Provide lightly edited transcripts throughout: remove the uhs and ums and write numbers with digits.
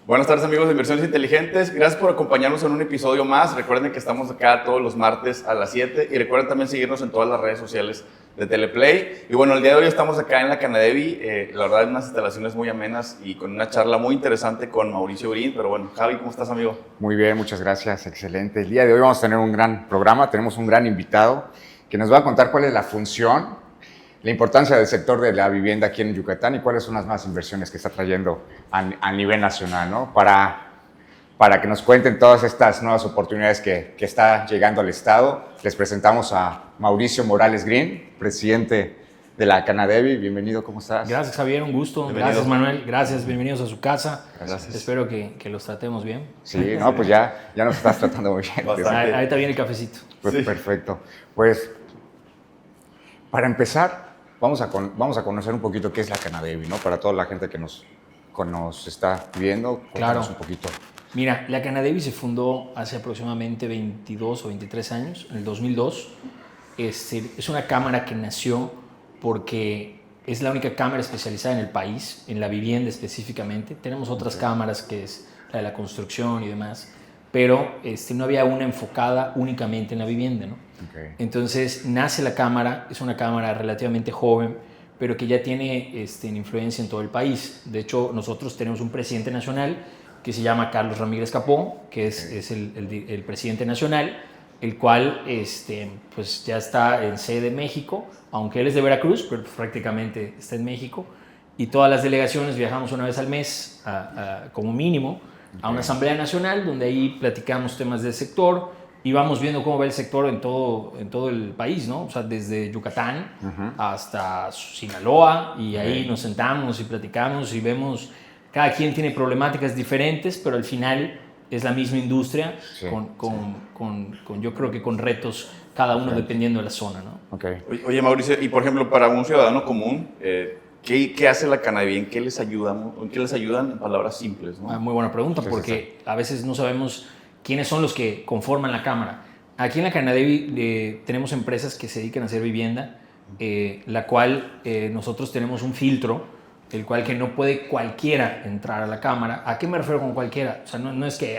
Buenas tardes amigos de Inversiones Inteligentes, gracias por acompañarnos en un episodio más. Recuerden que estamos acá todos los martes a las 7 y recuerden también seguirnos en todas las redes sociales de Teleplay. Y bueno, el día de hoy estamos acá en la Canadevi, la verdad en unas instalaciones muy amenas y con una charla muy interesante con Mauricio Green. Pero bueno, Javi, ¿cómo estás, amigo? Muy bien, muchas gracias, excelente. El día de hoy vamos a tener un gran programa, tenemos un gran invitado que nos va a contar cuál es la función, la importancia del sector de la vivienda aquí en Yucatán y cuáles son las nuevas inversiones que está trayendo a nivel nacional, ¿no? Para que nos cuenten todas estas nuevas oportunidades que está llegando al Estado. Les presentamos a Mauricio Morales Green, presidente de la Canadevi. Bienvenido, ¿cómo estás? Gracias, Javier, un gusto. Bienvenido. Gracias, Manuel. Gracias, bienvenidos a su casa. Gracias. Espero que los tratemos bien. Sí, no, pues ya nos estás tratando muy bien. Bastante. Ahorita viene el cafecito. Pues, Sí. Perfecto. Pues, para empezar, vamos a conocer un poquito qué es la Canadevi, ¿no? Para toda la gente que nos está viendo, cuéntanos un poquito. Mira, la Canadevi se fundó hace aproximadamente 22 o 23 años, en el 2002. Es una cámara que nació porque es la única cámara especializada en el país, en la vivienda específicamente. Tenemos otras cámaras que es la de la construcción y demás, pero no había una enfocada únicamente en la vivienda, ¿no? Okay. Entonces nace la cámara, es una cámara relativamente joven, pero que ya tiene influencia en todo el país. De hecho, nosotros tenemos un presidente nacional que se llama Carlos Ramírez Capó, que es el presidente nacional, el cual pues ya está en sede de México, aunque él es de Veracruz, pero prácticamente está en México. Y todas las delegaciones viajamos una vez al mes, como mínimo, a una asamblea nacional, donde ahí platicamos temas del sector y vamos viendo cómo va el sector en todo el país, ¿no? O sea, desde Yucatán hasta Sinaloa, y ahí nos sentamos y platicamos y vemos, cada quien tiene problemáticas diferentes, pero al final es la misma industria, Sí, yo creo que con retos cada uno dependiendo de la zona, ¿no? Okay. Oye, Mauricio, y por ejemplo, para un ciudadano común, ¿qué hace la Canadevi? ¿En qué les ayudan en palabras simples, ¿no? Muy buena pregunta, Sí, porque a veces no sabemos quiénes son los que conforman la cámara. Aquí en la Canadevi tenemos empresas que se dedican a hacer vivienda, la cual nosotros tenemos un filtro, el cual que no puede cualquiera entrar a la cámara. ¿A qué me refiero con cualquiera? O sea, no es que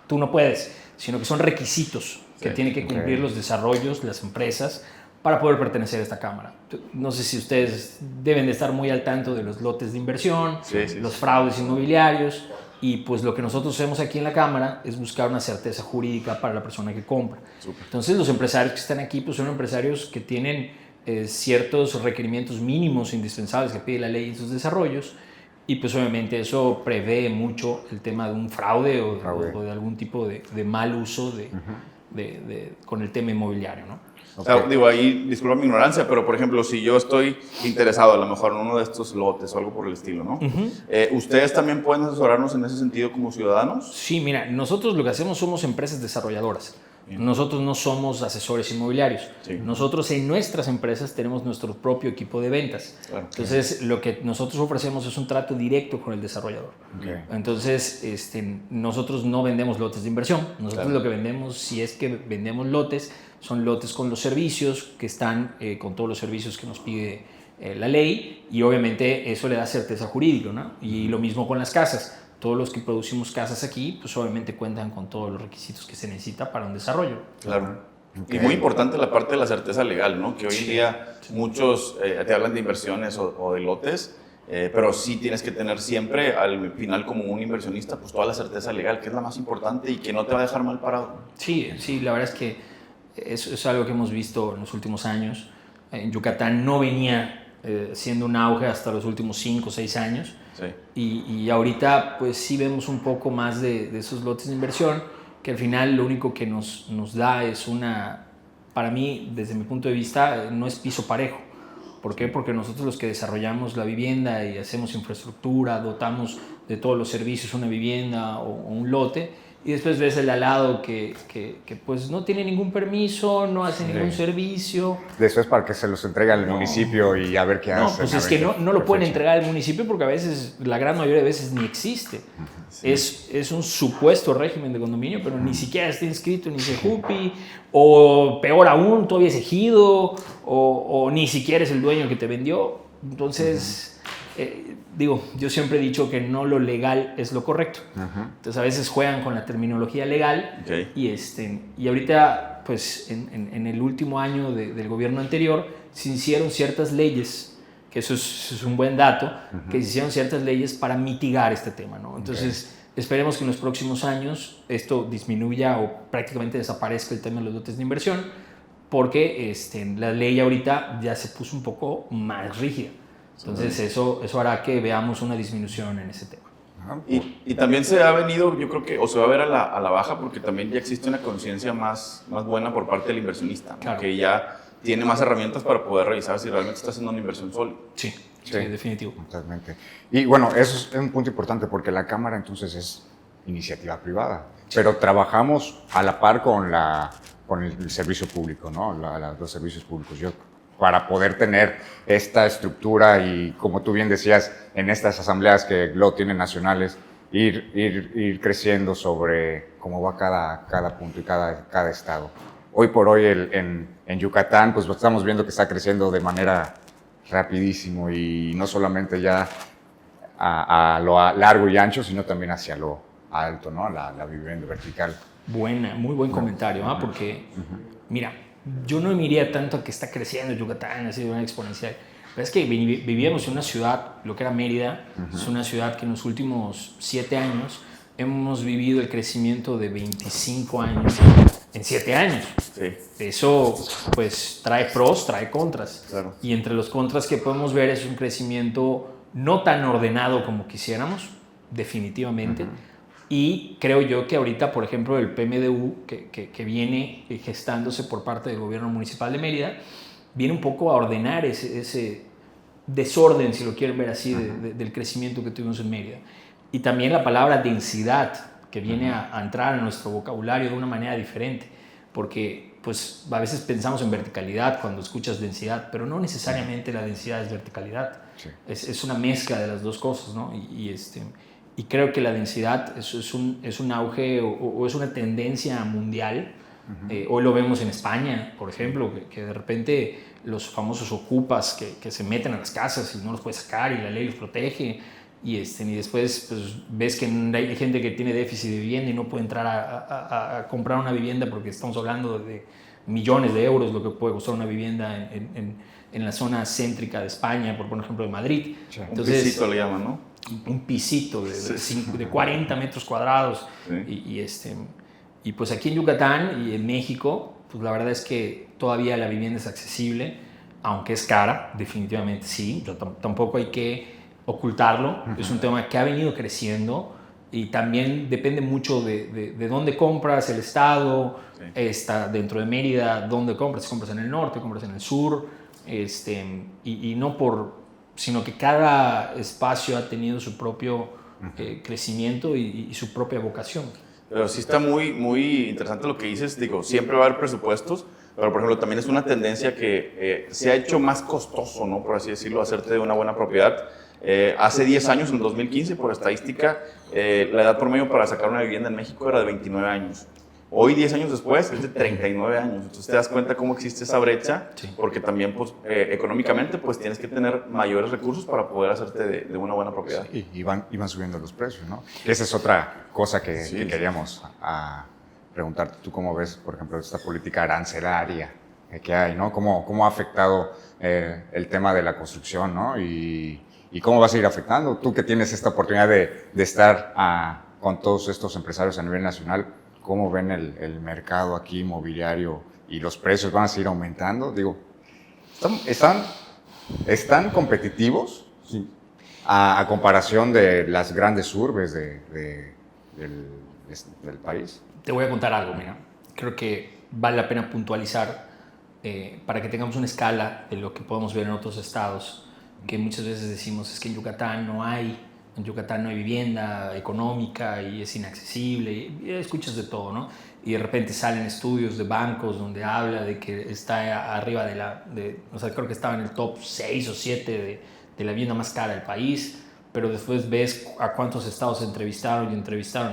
tú no puedes, sino que son requisitos que tienen que cumplir los desarrollos, las empresas, para poder pertenecer a esta cámara. No sé si ustedes deben de estar muy al tanto de los lotes de inversión, los fraudes inmobiliarios, y pues lo que nosotros hacemos aquí en la cámara es buscar una certeza jurídica para la persona que compra. Super. Entonces los empresarios que están aquí pues son empresarios que tienen ciertos requerimientos mínimos indispensables que pide la ley en sus desarrollos, y pues obviamente eso prevé mucho el tema de un fraude o de algún tipo de mal uso con el tema inmobiliario, ¿no? O sea, digo, ahí, disculpa mi ignorancia, pero por ejemplo, si yo estoy interesado a lo mejor en uno de estos lotes o algo por el estilo, ¿no? ¿Ustedes también pueden asesorarnos en ese sentido como ciudadanos? Sí, mira, nosotros lo que hacemos somos empresas desarrolladoras. Bien. Nosotros no somos asesores inmobiliarios. Sí. Nosotros en nuestras empresas tenemos nuestro propio equipo de ventas. Claro. Entonces, lo que nosotros ofrecemos es un trato directo con el desarrollador. Okay. Entonces, nosotros no vendemos lotes de inversión. Nosotros lo que vendemos, si es que vendemos lotes, son lotes con los servicios, que están con todos los servicios que nos pide la ley, y obviamente eso le da certeza jurídica, ¿no? Y lo mismo con las casas. Todos los que producimos casas aquí, pues obviamente cuentan con todos los requisitos que se necesita para un desarrollo. Claro. Okay. Y muy importante la parte de la certeza legal, ¿no? Que hoy en día muchos te hablan de inversiones o de lotes, pero sí tienes que tener siempre al final como un inversionista pues toda la certeza legal, que es la más importante y que no te va a dejar mal parado. Sí, la verdad es que eso es algo que hemos visto en los últimos años. En Yucatán no venía siendo un auge hasta los últimos 5 o 6 años. Sí. Y ahorita pues sí vemos un poco más de esos lotes de inversión, que al final lo único que nos da es para mí, desde mi punto de vista, no es piso parejo. ¿Por qué? Porque nosotros los que desarrollamos la vivienda y hacemos infraestructura, dotamos de todos los servicios una vivienda o un lote, y después ves el al lado que pues no tiene ningún permiso, no hace ningún servicio. Después para que se los entregue al municipio y a ver qué hacen. No, pues es que no lo pueden entregar al municipio porque a veces, la gran mayoría de veces ni existe. Sí. Es un supuesto régimen de condominio, pero ni siquiera está inscrito ni SEJUPI, o peor aún, todavía es ejido, o ni siquiera es el dueño que te vendió. Entonces, yo siempre he dicho que no lo legal es lo correcto. Entonces a veces juegan con la terminología legal. Okay. Y ahorita, pues en el último año del gobierno anterior, se hicieron ciertas leyes, que eso es un buen dato, que se hicieron ciertas leyes para mitigar este tema, ¿no? Entonces esperemos que en los próximos años esto disminuya o prácticamente desaparezca el tema de los lotes de inversión, porque la ley ahorita ya se puso un poco más rígida. Entonces eso hará que veamos una disminución en ese tema. Y también se ha venido, yo creo que, o se va a ver a la baja, porque también ya existe una conciencia más buena por parte del inversionista, ¿no? Claro. Que ya tiene más herramientas para poder revisar si realmente está haciendo una inversión sólida. Sí, definitivo. Totalmente. Y bueno, eso es un punto importante porque la Cámara entonces es iniciativa privada, pero trabajamos a la par con el servicio público, ¿no? Los servicios públicos. Para poder tener esta estructura y, como tú bien decías, en estas asambleas que luego tienen nacionales, ir creciendo sobre cómo va cada punto y cada estado. Hoy por hoy en Yucatán, pues estamos viendo que está creciendo de manera rapidísimo y no solamente ya a lo largo y ancho, sino también hacia lo alto, ¿no? La vivienda vertical. Muy buen comentario, porque, mira, yo no me iría tanto a que está creciendo Yucatán, así de una exponencial. Pero es que vivíamos en una ciudad, lo que era Mérida, es una ciudad que en los últimos 7 años hemos vivido el crecimiento de 25 años en 7 años. Sí. Eso, pues, trae pros, trae contras. Claro. Y entre los contras que podemos ver es un crecimiento no tan ordenado como quisiéramos, definitivamente. Y creo yo que ahorita, por ejemplo, el PMDU que viene gestándose por parte del gobierno municipal de Mérida, viene un poco a ordenar ese desorden, si lo quieren ver así, del crecimiento que tuvimos en Mérida. Y también la palabra densidad, que viene a entrar en nuestro vocabulario de una manera diferente, porque pues a veces pensamos en verticalidad cuando escuchas densidad, pero no necesariamente la densidad es verticalidad. Sí. Es una mezcla de las dos cosas, ¿no? Y creo que la densidad es un auge o es una tendencia mundial. Hoy lo vemos en España, por ejemplo, que de repente los famosos ocupas que se meten a las casas y no los puedes sacar y la ley los protege. Y después pues, ves que hay gente que tiene déficit de vivienda y no puede entrar a comprar una vivienda porque estamos hablando de millones de euros lo que puede costar una vivienda en la zona céntrica de España, por ejemplo de Madrid. Sí. Entonces, un pisito le llaman, ¿no? Un pisito de 40 metros cuadrados. Sí. Y pues aquí en Yucatán y en México, pues la verdad es que todavía la vivienda es accesible, aunque es cara, definitivamente sí. Tampoco hay que ocultarlo. Es un tema que ha venido creciendo y también depende mucho de dónde compras, el estado, está dentro de Mérida, dónde compras, si compras en el norte, compras en el sur, y no sino que cada espacio ha tenido su propio crecimiento y su propia vocación. Pero sí está muy interesante lo que dices. Digo, siempre va a haber presupuestos, pero por ejemplo también es una tendencia que se ha hecho más costoso, ¿no? Por así decirlo, hacerte de una buena propiedad. Hace 10 años, en 2015, por estadística, la edad promedio para sacar una vivienda en México era de 29 años. Hoy, 10 años después, es de 39 años. Entonces te das cuenta cómo existe esa brecha, porque también pues, económicamente pues, tienes que tener mayores recursos para poder hacerte de una buena propiedad. Sí, y van subiendo los precios, ¿no? Esa es otra cosa que queríamos preguntarte. ¿Tú cómo ves, por ejemplo, esta política arancelaria que hay, ¿no? ¿Cómo ha afectado el tema de la construcción, ¿no? Y cómo va a seguir afectando. Tú que tienes esta oportunidad de estar con todos estos empresarios a nivel nacional, ¿cómo ven el mercado aquí inmobiliario y los precios van a seguir aumentando? Digo, ¿están competitivos? Sí. A comparación de las grandes urbes del país. Te voy a contar algo, mira. Creo que vale la pena puntualizar para que tengamos una escala de lo que podemos ver en otros estados, que muchas veces decimos es que en Yucatán no hay vivienda económica y es inaccesible, y escuchas de todo, ¿no? Y de repente salen estudios de bancos donde habla de que está arriba creo que estaba en el top 6 o 7 de la vivienda más cara del país, pero después ves a cuántos estados entrevistaron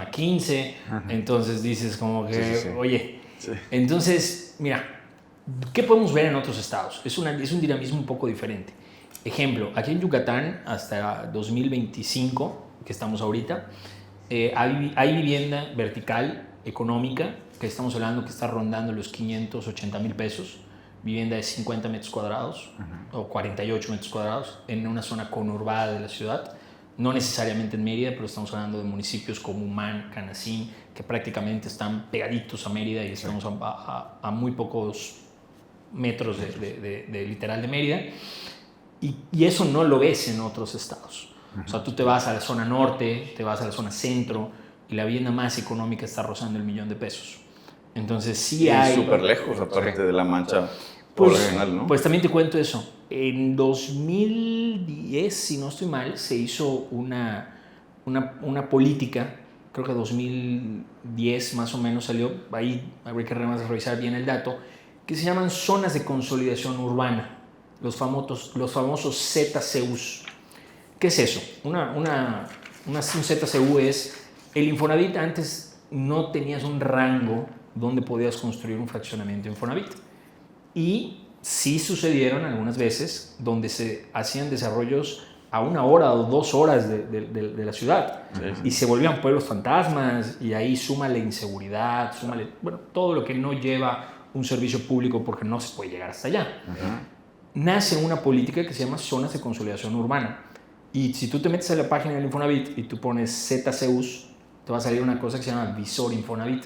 a 15, entonces dices como que, oye, entonces, mira, ¿qué podemos ver en otros estados? Es un dinamismo un poco diferente. Ejemplo, aquí en Yucatán, hasta 2025, que estamos ahorita, hay vivienda vertical, económica, que estamos hablando que está rondando los 580 mil pesos, vivienda de 50 metros cuadrados o 48 metros cuadrados en una zona conurbada de la ciudad, no necesariamente en Mérida, pero estamos hablando de municipios como Humán, Canacín, que prácticamente están pegaditos a Mérida y estamos a muy pocos metros de literal de Mérida, y eso no lo ves en otros estados. O sea, tú te vas a la zona norte, te vas a la zona centro, y la vivienda más económica está rozando el $1,000,000. Entonces sí hay... súper lejos, aparte de la mancha pues, original, ¿no? Pues también te cuento eso. En 2010, si no estoy mal, se hizo una política, creo que 2010 más o menos salió, ahí habría que revisar bien el dato, que se llaman zonas de consolidación urbana, los famosos ZCUs. ¿Qué es eso? Un ZCU es... El Infonavit antes no tenías un rango donde podías construir un fraccionamiento Infonavit. Y sí sucedieron algunas veces donde se hacían desarrollos a 1 hora o 2 horas de la ciudad. Sí. Y se volvían pueblos fantasmas, y ahí súmale inseguridad, súmale, bueno, todo lo que no lleva un servicio público porque no se puede llegar hasta allá. Nace una política que se llama zonas de consolidación urbana. Y si tú te metes a la página del Infonavit y tú pones ZCUs, te va a salir una cosa que se llama Visor Infonavit.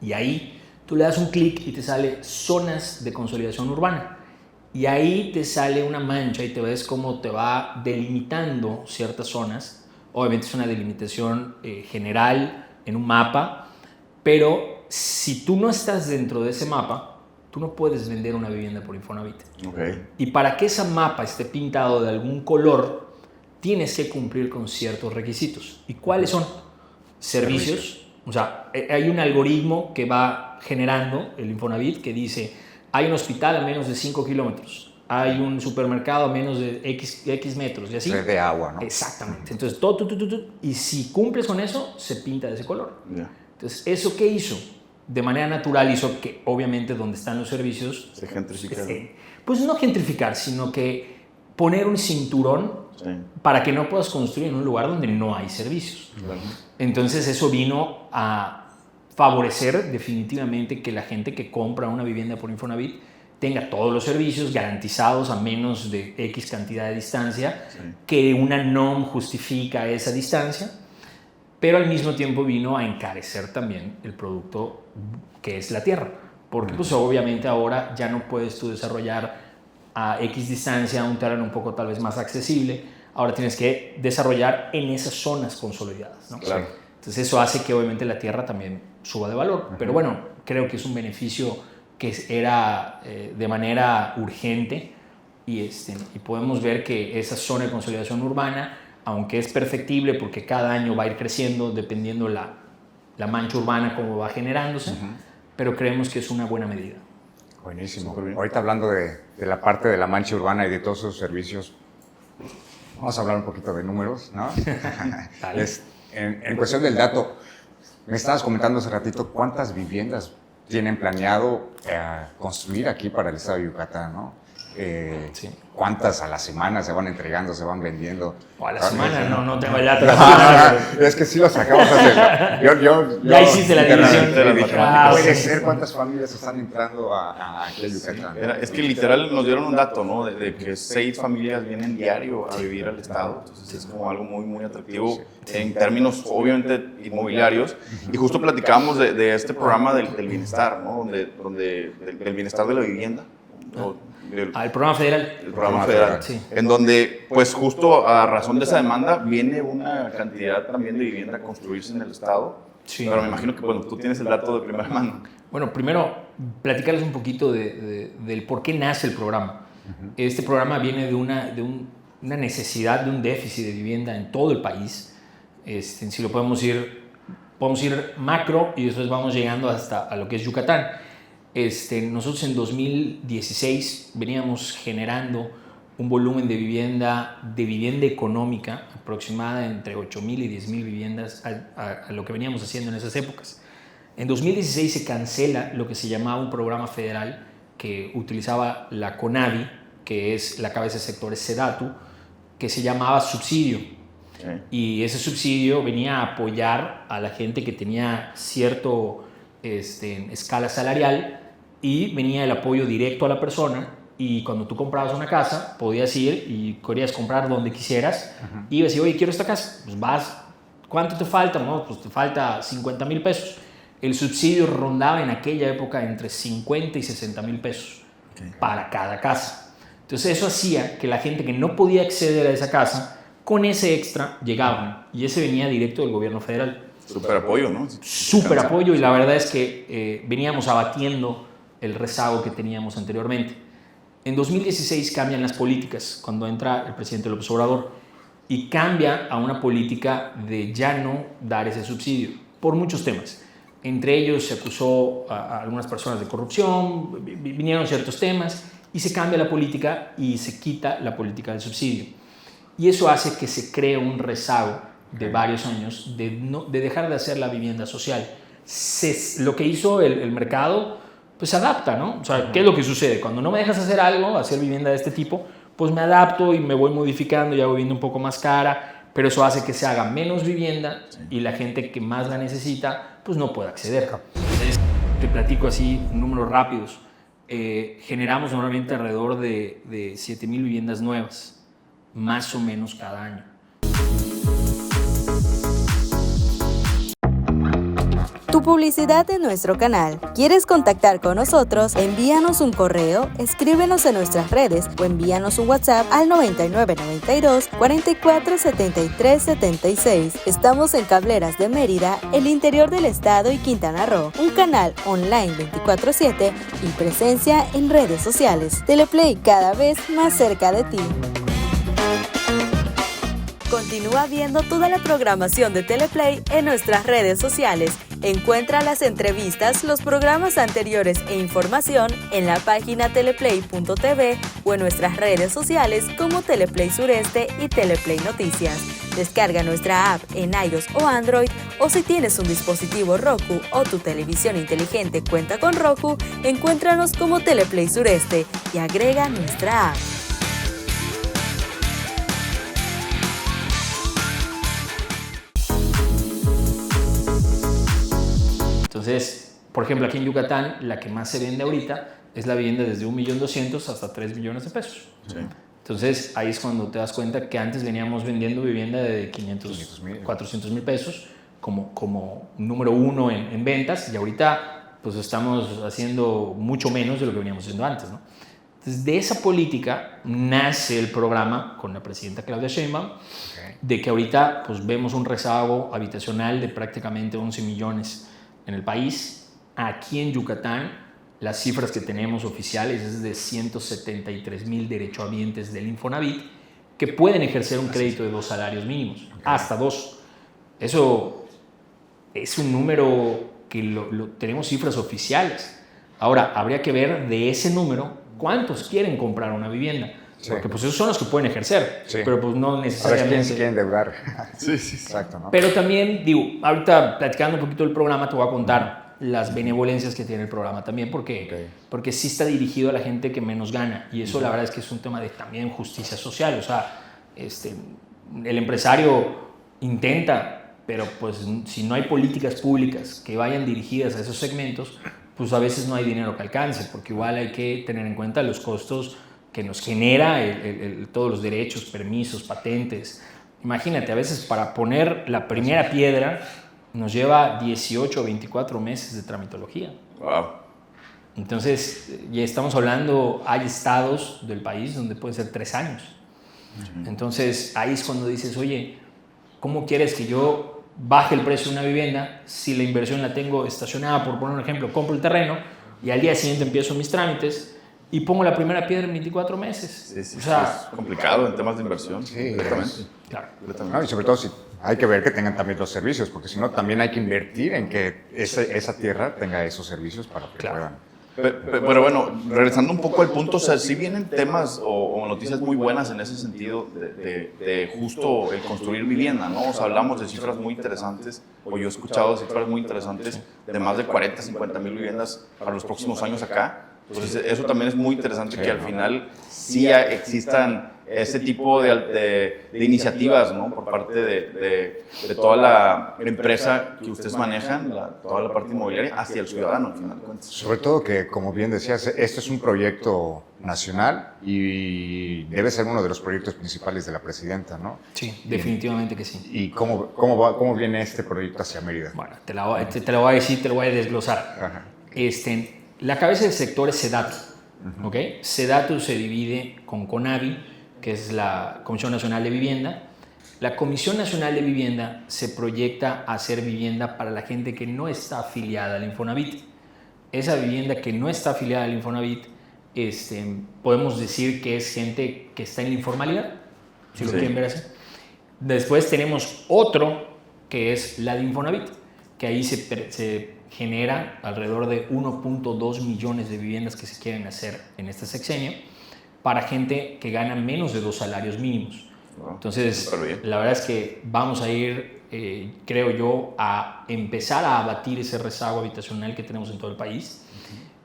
Y ahí tú le das un clic y te sale zonas de consolidación urbana. Y ahí te sale una mancha y te ves cómo te va delimitando ciertas zonas. Obviamente es una delimitación general en un mapa, pero si tú no estás dentro de ese mapa, tú no puedes vender una vivienda por Infonavit. Okay. Y para que ese mapa esté pintado de algún color, tienes que cumplir con ciertos requisitos. ¿Y cuáles son? Servicios. O sea, hay un algoritmo que va generando el Infonavit que dice, hay un hospital a menos de 5 kilómetros, hay un supermercado a menos de X metros, y así. Red de agua, ¿no? Exactamente. Entonces, todo, y si cumples con eso, se pinta de ese color. Yeah. Entonces, ¿eso qué hizo? De manera natural hizo que, obviamente, donde están los servicios... Se gentrificaron. Pues no gentrificar, sino que poner un cinturón para que no puedas construir en un lugar donde no hay servicios. Entonces, eso vino a favorecer definitivamente que la gente que compra una vivienda por Infonavit tenga todos los servicios garantizados a menos de X cantidad de distancia, que una NOM justifica esa distancia, pero al mismo tiempo vino a encarecer también el producto que es la tierra, porque pues obviamente ahora ya no puedes tú desarrollar a X distancia un terreno un poco tal vez más accesible, ahora tienes que desarrollar en esas zonas consolidadas, ¿no? Claro. Entonces eso hace que obviamente la tierra también suba de valor, pero bueno, creo que es un beneficio que era de manera urgente, y podemos ver que esa zona de consolidación urbana, aunque es perfectible porque cada año va a ir creciendo dependiendo la mancha urbana cómo va generándose, pero creemos que es una buena medida. Buenísimo. Ahorita hablando de la parte de la mancha urbana y de todos sus servicios, vamos a hablar un poquito de números, ¿no? En cuestión del dato, me estabas comentando hace ratito cuántas viviendas tienen planeado construir aquí para el estado de Yucatán, ¿no? ¿Cuántas a la semana se van entregando, se van vendiendo? O a la semana, no tengo el dato. Es que sí lo sacamos hace... Ya hiciste la división. Puede ser cuántas familias están entrando aquí a Yucatán. Es que literal nos dieron un dato, ¿no? De que 6 familias vienen diario a vivir al estado. Entonces es como algo muy, muy atractivo en términos, obviamente, inmobiliarios. Y justo platicábamos de este programa del bienestar, ¿no? Del bienestar de la vivienda. El programa federal. El programa federal, sí. En donde, pues justo a razón de esa demanda, viene una cantidad también de vivienda a construirse en el estado. Sí. Pero me imagino que, bueno, tú tienes el dato de primera mano. Bueno, primero, platicarles un poquito del por qué nace el programa. Este programa viene de una necesidad, de un déficit de vivienda en todo el país. Si lo podemos ir macro y después vamos llegando hasta a lo que es Yucatán. Nosotros en 2016 veníamos generando un volumen de vivienda económica aproximada entre 8,000 y 10,000 viviendas a lo que veníamos haciendo en esas épocas. En 2016 se cancela lo que se llamaba un programa federal que utilizaba la CONAVI, que es la cabeza de sector, es Sedatu, que se llamaba subsidio. Okay. Y ese subsidio venía a apoyar a la gente que tenía cierto escala salarial, y venía el apoyo directo a la persona. Y cuando tú comprabas una casa, podías ir y querías comprar donde quisieras. Y ibas y, oye, quiero esta casa. Pues vas, ¿cuánto te falta? No, pues te falta 50,000 pesos. El subsidio rondaba en aquella época entre 50 y 60,000 pesos para cada casa. Entonces eso hacía que la gente que no podía acceder a esa casa, con ese extra llegaban. Y ese venía directo del gobierno federal. Súper apoyo, ¿no? Súper apoyo, y la verdad es que veníamos abatiendo el rezago que teníamos anteriormente. En 2016 cambian las políticas cuando entra el presidente López Obrador, y cambia a una política de ya no dar ese subsidio por muchos temas. Entre ellos se acusó a algunas personas de corrupción, vinieron ciertos temas, y se cambia la política y se quita la política del subsidio. Y eso hace que se cree un rezago de varios años de dejar de hacer la vivienda social. Lo que hizo el mercado, pues se adapta, ¿no? O sea, ¿qué es lo que sucede? Cuando no me dejas hacer algo, hacer vivienda de este tipo, pues me adapto y me voy modificando, ya voy viendo un poco más cara, pero eso hace que se haga menos vivienda y la gente que más la necesita, pues no puede acceder. Te platico así números rápidos. Generamos normalmente alrededor de 7,000 viviendas nuevas, más o menos cada año. Tu publicidad en nuestro canal. ¿Quieres contactar con nosotros? Envíanos un correo, escríbenos en nuestras redes o envíanos un WhatsApp al 9992 44 73 76. Estamos en Cableras de Mérida, el interior del estado y Quintana Roo. Un canal online 24/7 y presencia en redes sociales. Teleplay, cada vez más cerca de ti. Continúa viendo toda la programación de Teleplay en nuestras redes sociales. Encuentra las entrevistas, los programas anteriores e información en la página teleplay.tv o en nuestras redes sociales como Teleplay Sureste y Teleplay Noticias. Descarga nuestra app en iOS o Android, o si tienes un dispositivo Roku o tu televisión inteligente cuenta con Roku, encuéntranos como Teleplay Sureste y agrega nuestra app. Entonces, por ejemplo, aquí en Yucatán, la que más se vende ahorita es la vivienda desde 1.200.000 hasta 3 millones de pesos. Sí. Entonces, ahí es cuando te das cuenta que antes veníamos vendiendo vivienda de 500,000, 400,000 pesos como número uno en ventas, y ahorita pues estamos haciendo mucho menos de lo que veníamos haciendo antes, ¿no? Entonces, de esa política nace el programa con la presidenta Claudia Sheinbaum, de que ahorita pues vemos un rezago habitacional de prácticamente 11 millones en el país. Aquí en Yucatán, las cifras que tenemos oficiales es de 173,000 derechohabientes del Infonavit que pueden ejercer un crédito de 2 salarios mínimos, hasta 2. Eso es un número que tenemos cifras oficiales. Ahora, habría que ver de ese número cuántos quieren comprar una vivienda. Sí. Porque pues esos son los que pueden ejercer, sí, pero pues no necesariamente. Ahora, ¿quién se quiere endeudar? Sí. Exacto, ¿no? Pero también, digo, ahorita platicando un poquito del programa, te voy a contar las benevolencias que tiene el programa también, porque sí está dirigido a la gente que menos gana, y eso la verdad es que es un tema de también justicia social. O sea, el empresario intenta, pero pues si no hay políticas públicas que vayan dirigidas a esos segmentos, pues a veces no hay dinero que alcance, porque igual hay que tener en cuenta los costos que nos genera todos los derechos, permisos, patentes. Imagínate, a veces para poner la primera piedra nos lleva 18 o 24 meses de tramitología. Wow. Entonces, ya estamos hablando, hay estados del país donde puede ser 3 años. Entonces, ahí es cuando dices, oye, ¿cómo quieres que yo baje el precio de una vivienda si la inversión la tengo estacionada? Por poner un ejemplo, compro el terreno y al día siguiente empiezo mis trámites y pongo la primera piedra en 24 meses. Sí, o sea, es complicado en temas de inversión. Sí, directamente. Claro. No, y sobre todo si hay que ver que tengan también los servicios, porque si no también hay que invertir en que esa tierra tenga esos servicios para que puedan. Pero bueno, regresando un poco al punto, o sea, sí vienen temas o noticias muy buenas en ese sentido de justo el construir vivienda, ¿no? O sea, hablamos de cifras muy interesantes, o yo he escuchado cifras muy interesantes de más de 40, 50 mil viviendas para los próximos años acá. Entonces, eso también es muy interesante, que al final sí existan ese tipo de iniciativas, ¿no? Por parte de toda la empresa que ustedes manejan, toda la parte inmobiliaria, hacia el ciudadano, al final de cuentas. Sobre todo que, como bien decías, este es un proyecto nacional y debe ser uno de los proyectos principales de la presidenta, ¿no? Sí, definitivamente que sí. ¿Y cómo viene este proyecto hacia Mérida? Bueno, te lo voy a decir, te lo voy a desglosar. Ajá. La cabeza del sector es SEDATU, ¿ok? SEDATU se divide con CONAVI, que es la Comisión Nacional de Vivienda. La Comisión Nacional de Vivienda se proyecta a hacer vivienda para la gente que no está afiliada al Infonavit. Esa vivienda que no está afiliada al Infonavit, podemos decir que es gente que está en la informalidad, si lo quieren ver así. Después tenemos otro que es la de Infonavit, que ahí se genera alrededor de 1.2 millones de viviendas que se quieren hacer en este sexenio para gente que gana menos de 2 salarios mínimos. Entonces, la verdad es que vamos a ir, creo yo, a empezar a abatir ese rezago habitacional que tenemos en todo el país.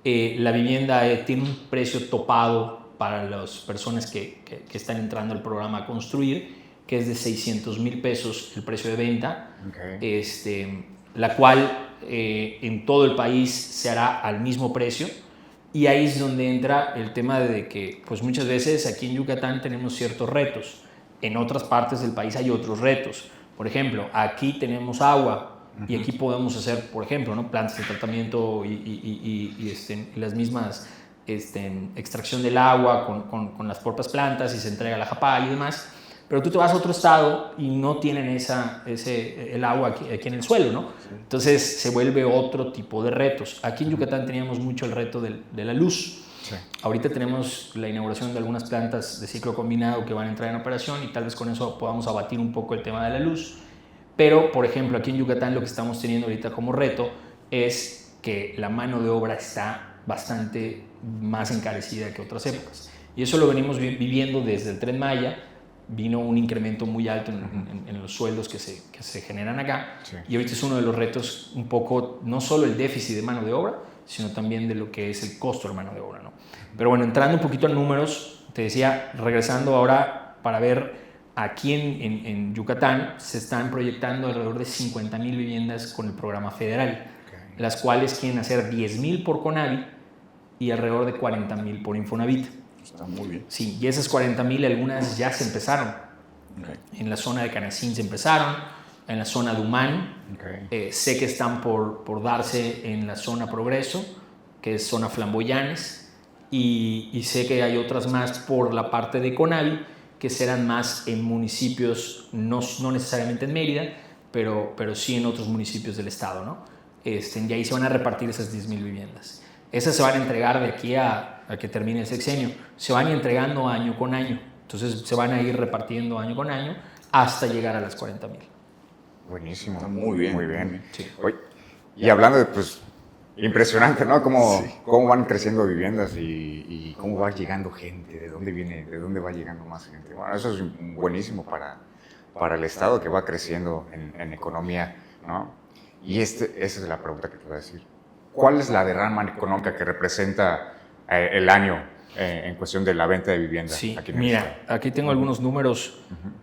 La vivienda tiene un precio topado para las personas que están entrando al programa a construir, que es de 600,000 pesos el precio de venta, la cual en todo el país se hará al mismo precio. Y ahí es donde entra el tema de que pues muchas veces aquí en Yucatán tenemos ciertos retos. En otras partes del país hay otros retos. Por ejemplo, aquí tenemos agua y aquí podemos hacer, por ejemplo, ¿no? plantas de tratamiento y las mismas extracción del agua con las propias plantas y se entrega a la JAPA y demás. Pero tú te vas a otro estado y no tienen el agua aquí en el suelo, ¿no? Entonces se vuelve otro tipo de retos. Aquí en Yucatán teníamos mucho el reto de la luz. Sí. Ahorita tenemos la inauguración de algunas plantas de ciclo combinado que van a entrar en operación y tal vez con eso podamos abatir un poco el tema de la luz. Pero, por ejemplo, aquí en Yucatán lo que estamos teniendo ahorita como reto es que la mano de obra está bastante más encarecida que otras épocas. Y eso lo venimos viviendo desde el Tren Maya. Vino un incremento muy alto en los sueldos que se generan acá. Sí. Y ahorita es uno de los retos un poco, no solo el déficit de mano de obra, sino también de lo que es el costo de mano de obra, ¿no? Pero bueno, entrando un poquito a números, te decía, regresando ahora para ver aquí en Yucatán, se están proyectando alrededor de 50,000 viviendas con el programa federal, las cuales quieren hacer 10,000 por CONAVI y alrededor de 40,000 por Infonavit. Está muy bien. Sí, y esas 40,000 algunas ya se empezaron. En la zona de Canacín se empezaron, en la zona de Humán. Sé que están por darse en la zona Progreso, que es zona Flamboyanes, y sé que hay otras más por la parte de CONAVI, que serán más en municipios, no necesariamente en Mérida, pero sí en otros municipios del estado, ¿no? Y ahí se van a repartir esas 10,000 viviendas. Esas se van a entregar de aquí a que termine el sexenio. Se van entregando año con año. Entonces se van a ir repartiendo año con año hasta llegar a las 40,000. Buenísimo. Está muy bien. Muy bien. Sí. Oye, y hablando de, pues, impresionante, ¿no? Cómo van creciendo viviendas y cómo va llegando gente, de dónde va llegando más gente. Bueno, eso es buenísimo para el Estado que va creciendo en economía, ¿no? Y esa es la pregunta que te voy a decir. ¿Cuál es la derrama económica que representa el año en cuestión de la venta de vivienda? Sí, aquí en mira, aquí tengo algunos números.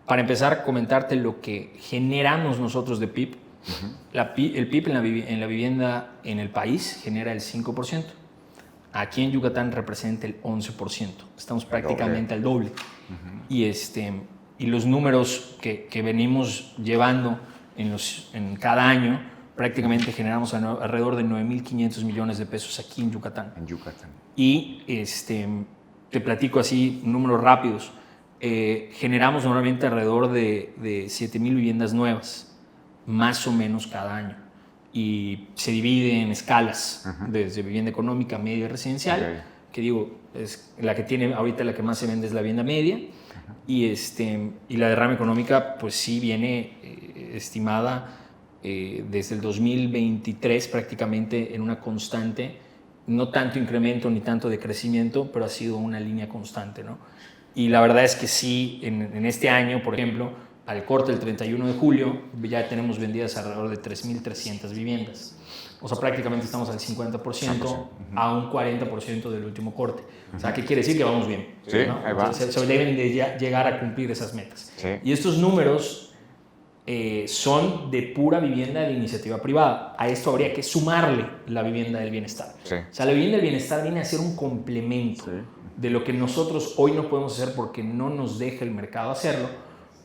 Para empezar, comentarte lo que generamos nosotros de PIB. El PIB en la vivienda en el país genera el 5%. Aquí en Yucatán representa el 11%. Estamos prácticamente al doble. Y los números que venimos llevando en cada año, prácticamente generamos alrededor de 9,500 millones de pesos aquí en Yucatán. En Yucatán. Y te platico así, números rápidos. Generamos normalmente alrededor de 7,000 viviendas nuevas, más o menos cada año. Y se divide en escalas, desde vivienda económica, media y residencial, que digo, es la que tiene ahorita la que más se vende es la vivienda media. Y la derrama económica, pues sí viene estimada desde el 2023 prácticamente en una constante, no tanto incremento ni tanto decrecimiento, pero ha sido una línea constante, ¿no? Y la verdad es que sí, en este año, por ejemplo, al corte del 31 de julio ya tenemos vendidas alrededor de 3.300 viviendas. O sea, prácticamente estamos al 50% a un 40% del último corte. O sea, ¿qué quiere decir? Que vamos bien. Sí, ¿no? ahí va. Entonces, se deben de llegar a cumplir esas metas. Sí. Y estos números son de pura vivienda de iniciativa privada. A esto habría que sumarle la vivienda del bienestar. Sí. O sea, la vivienda del bienestar viene a ser un complemento de lo que nosotros hoy no podemos hacer porque no nos deja el mercado hacerlo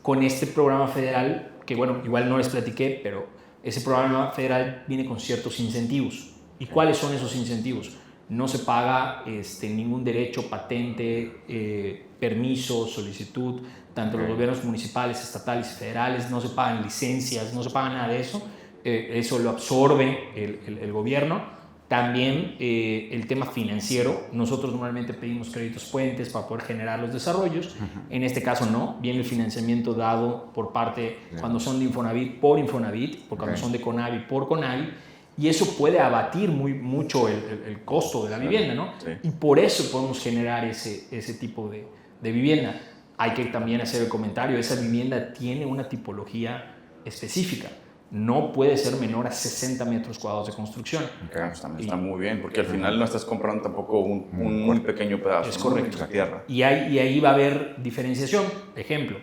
con este programa federal, que bueno, igual no les platiqué, pero ese programa federal viene con ciertos incentivos. ¿Y cuáles son esos incentivos? No se paga ningún derecho, patente, permiso, solicitud, tanto los gobiernos municipales, estatales y federales, no se pagan licencias, no se paga nada de eso. Eso lo absorbe el gobierno. También el tema financiero. Nosotros normalmente pedimos créditos puentes para poder generar los desarrollos. En este caso no. Viene el financiamiento dado por parte, cuando son de Infonavit, por Infonavit, por cuando son de Conavi, por Conavi. Y eso puede abatir mucho el costo de la vivienda, ¿no? Sí. Y por eso podemos generar ese tipo de vivienda. Hay que también hacer el comentario, esa vivienda tiene una tipología específica. No puede ser menor a 60 metros cuadrados de construcción. Claro, está muy bien, porque al final no estás comprando tampoco un muy pequeño pedazo. Es correcto. De tierra. Y ahí va a haber diferenciación. Ejemplo,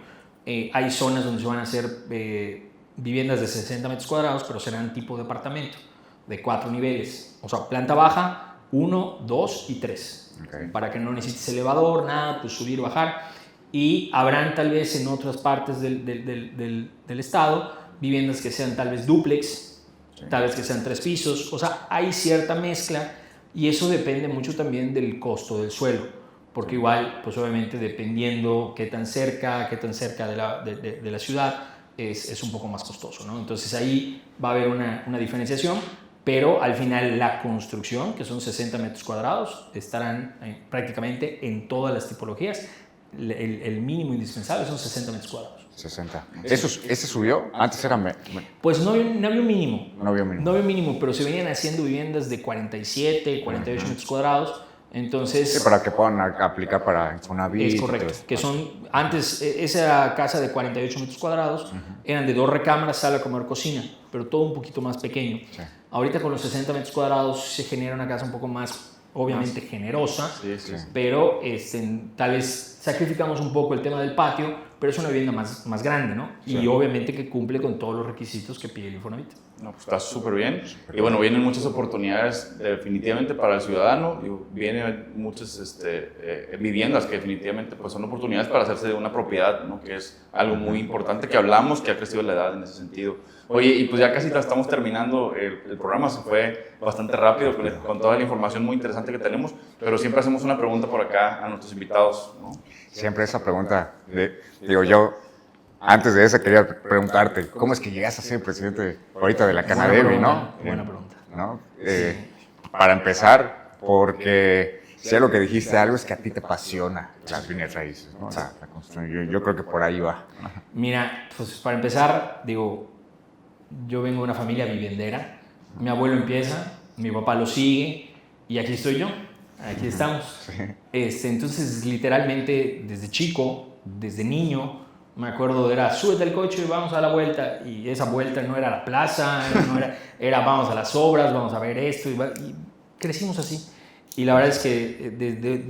hay zonas donde se van a hacer viviendas de 60 metros cuadrados, pero serán tipo departamento, de 4 niveles. O sea, planta baja, 1, 2 y 3. Okay. Para que no necesites elevador, nada, pues subir, bajar. Y habrán tal vez en otras partes del estado viviendas que sean tal vez dúplex, tal vez que sean 3 pisos. O sea, hay cierta mezcla y eso depende mucho también del costo del suelo. Porque igual, pues obviamente dependiendo qué tan cerca de la ciudad, es un poco más costoso, ¿no? Entonces ahí va a haber una diferenciación, pero al final la construcción, que son 60 metros cuadrados, estarán prácticamente en todas las tipologías. El mínimo indispensable son 60 metros cuadrados. 60. ¿Ese subió? Antes era... Pues no había un mínimo. No había mínimo. No había mínimo, pero se venían haciendo viviendas de 47, 48 metros cuadrados. Entonces... Sí, para que puedan aplicar para Infonavit. Es correcto. Que son... Antes, esa casa de 48 metros cuadrados eran de 2 recámaras, sala, comedor, cocina, pero todo un poquito más pequeño. Sí. Ahorita con los 60 metros cuadrados se genera una casa un poco más, obviamente, generosa, Sí. pero tal vez sacrificamos un poco el tema del patio, pero es una vivienda más grande, ¿no? Sí. Y obviamente que cumple con todos los requisitos que pide el Infonavit. No, pues está súper bien. Y bueno, vienen muchas oportunidades definitivamente para el ciudadano. Vienen muchas viviendas que definitivamente pues, son oportunidades para hacerse de una propiedad, ¿no? Que es algo muy importante que hablamos, que ha crecido la edad en ese sentido. Oye, y pues ya casi estamos terminando el programa, se fue bastante rápido con toda la información muy interesante que tenemos, pero siempre hacemos una pregunta por acá a nuestros invitados, ¿no? Siempre esa pregunta, yo antes de esa quería preguntarte, ¿cómo es que llegas a ser presidente ahorita de la Canadevi, no? Buena pregunta. ¿No? Para empezar, porque sé lo que dijiste, algo es que a ti te apasiona las bienes raíces, ¿no? La construcción. Yo creo que por ahí va. Mira, pues para empezar, yo vengo de una familia viviendera. Mi abuelo empieza, mi papá lo sigue y aquí estoy yo. Aquí estamos. Entonces, literalmente, desde chico, desde niño, me acuerdo era súbete al coche y vamos a la vuelta. Y esa vuelta no era la plaza, era vamos a las obras, vamos a ver esto. Y crecimos así. Y la verdad es que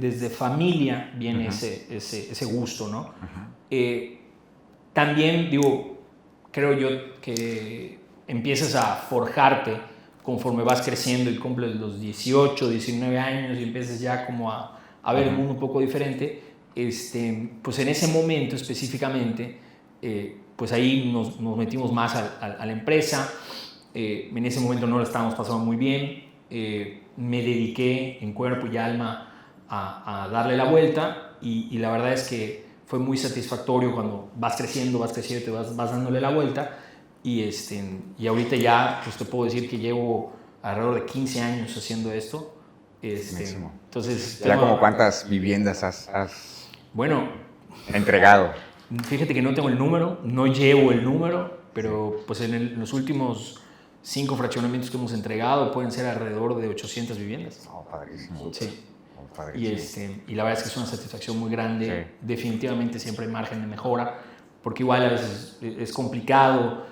desde familia viene ese gusto, ¿no? También, creo yo que empiezas a forjarte conforme vas creciendo y cumples los 18, 19 años y empiezas ya como a ver el mundo un poco diferente, pues en ese momento específicamente, pues ahí nos metimos más a la empresa. En ese momento no lo estábamos pasando muy bien. Me dediqué en cuerpo y alma a darle la vuelta y la verdad es que fue muy satisfactorio cuando vas creciendo y te vas dándole la vuelta. Y ahorita ya pues te puedo decir que llevo alrededor de 15 años haciendo esto. Entonces, ¿Ya como cuántas viviendas has entregado? Fíjate que no tengo el número, no llevo el número, pero pues en los últimos 5 fraccionamientos que hemos entregado pueden ser alrededor de 800 viviendas. Oh, padrísimo. Sí. Oh, padrísimo. Y la verdad es que es una satisfacción muy grande. Sí. Definitivamente siempre hay margen de mejora, porque igual a veces es complicado,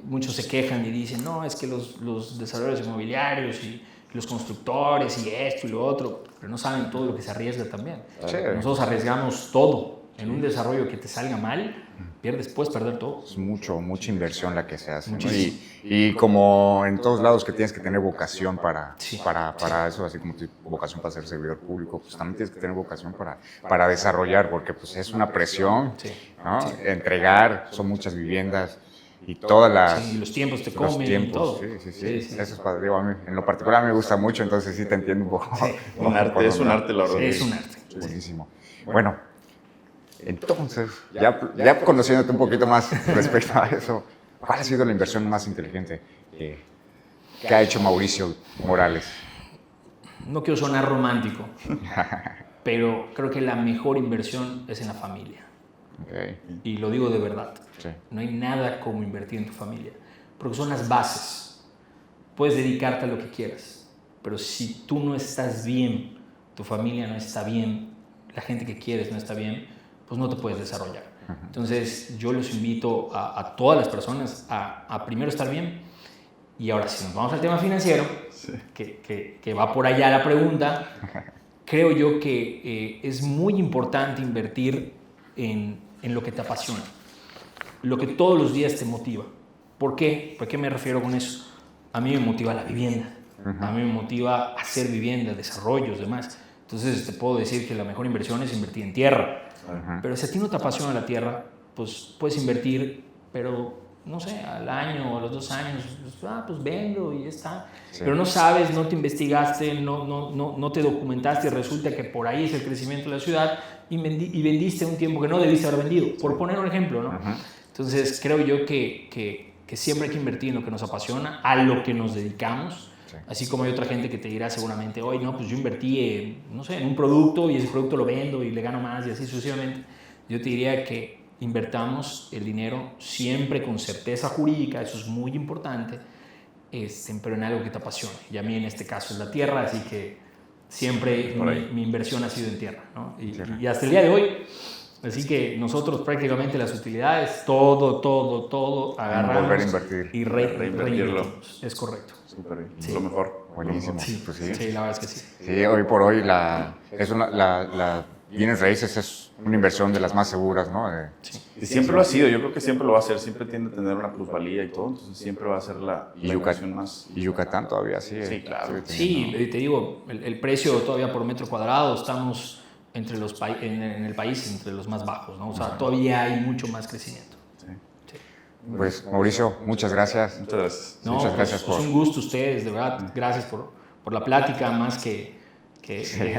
muchos se quejan y dicen, no, es que los desarrolladores inmobiliarios y los constructores y esto y lo otro, pero no saben todo lo que se arriesga también. Sí. Nosotros arriesgamos todo. En un desarrollo que te salga mal, puedes perder todo. Es mucha inversión la que se hace, ¿no? Muchísimo. Y como en todos lados que tienes que tener vocación para eso, así como tu vocación para ser servidor público, pues también tienes que tener vocación para desarrollar, porque pues es una presión, Sí. ¿no? Entregar, son muchas viviendas y todas las... Sí, los tiempos te los comen y tiempos, todo. sí. Eso es padre. Digo, a mí, en lo particular me gusta mucho, entonces sí te entiendo un poco. Un arte, es un arte, la verdad. Es un arte. Buenísimo. Bueno, entonces, ya conociéndote un poquito más respecto a eso, ¿cuál ha sido la inversión más inteligente que ha hecho Mauricio Morales? No quiero sonar romántico, pero creo que la mejor inversión es en la familia. Okay. Y lo digo de verdad. Sí. No hay nada como invertir en tu familia, porque son las bases. Puedes dedicarte a lo que quieras, pero si tú no estás bien, tu familia no está bien, la gente que quieres no está bien, pues no te puedes desarrollar. Entonces yo los invito a todas las personas a primero estar bien. Y ahora si nos vamos al tema financiero, que va por allá la pregunta, creo yo que es muy importante invertir en lo que te apasiona, lo que todos los días te motiva. ¿Por qué? ¿Por qué me refiero con eso? A mí me motiva la vivienda, a mí me motiva hacer vivienda, desarrollos, demás. Entonces te puedo decir que la mejor inversión es invertir en tierra. Pero si a ti no te apasiona la tierra, pues puedes invertir, pero no sé, al año o a los 2 años, pues vendo y ya está. Sí. Pero no sabes, no te investigaste, no te documentaste y resulta que por ahí es el crecimiento de la ciudad y vendiste un tiempo que no debiste haber vendido, por poner un ejemplo, ¿no? Entonces creo yo que siempre hay que invertir en lo que nos apasiona, a lo que nos dedicamos. Sí. Así como hay otra gente que te dirá seguramente, oye, no, pues yo invertí en un producto y ese producto lo vendo y le gano más y así sucesivamente. Yo te diría que invertamos el dinero siempre con certeza jurídica, eso es muy importante, pero en algo que te apasione. Y a mí en este caso es la tierra, así que siempre mi inversión ha sido en tierra, ¿no? Y hasta el día de hoy, así que nosotros prácticamente las utilidades, todo agarramos volver a invertir y reinvertirlo. Es correcto. Súper bien, sí. Lo mejor. Buenísimo. Sí, pues sí. Sí, la verdad es que sí. Sí, hoy por hoy la bienes raíces es una inversión de las más seguras, ¿no? Sí. Y siempre lo ha sido, yo creo que siempre lo va a ser, siempre tiende a tener una plusvalía y todo, entonces siempre va a ser la inversión más... Y Yucatán todavía sí. Sí, claro. Sí, te digo, el precio todavía por metro cuadrado estamos en el país entre los más bajos, ¿no? O sea, todavía hay mucho más crecimiento. Pues Mauricio, muchas gracias. Muchas gracias. No, muchas gracias pues, es un gusto ustedes, de verdad. Gracias por la plática, más que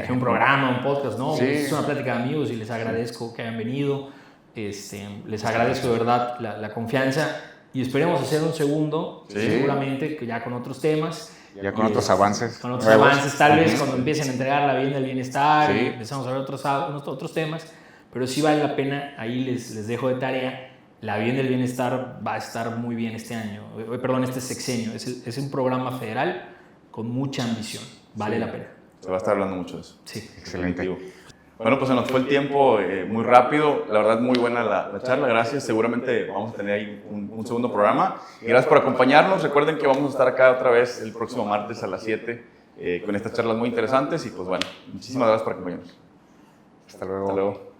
un programa, un podcast, ¿no? Sí. Es una plática de amigos y les agradezco que hayan venido. Les agradezco de verdad la confianza y esperemos hacer un segundo, seguramente, que ya con otros temas. Ya con otros avances. Con otros avances, tal vez cuando empiecen a entregar la vivienda del bienestar, y empezamos a ver otros temas, pero sí vale la pena, ahí les dejo de tarea. La vivienda del bienestar va a estar muy bien este año, este sexenio. Es un programa federal con mucha ambición, vale la pena. Se va a estar hablando mucho de eso. Sí. Excelente. Bueno, pues se nos fue el tiempo muy rápido. La verdad, muy buena la charla. Gracias. Seguramente vamos a tener ahí un segundo programa. Y gracias por acompañarnos. Recuerden que vamos a estar acá otra vez el próximo martes a las 7 con estas charlas muy interesantes. Y pues bueno, muchísimas gracias por acompañarnos. Hasta luego. Hasta luego.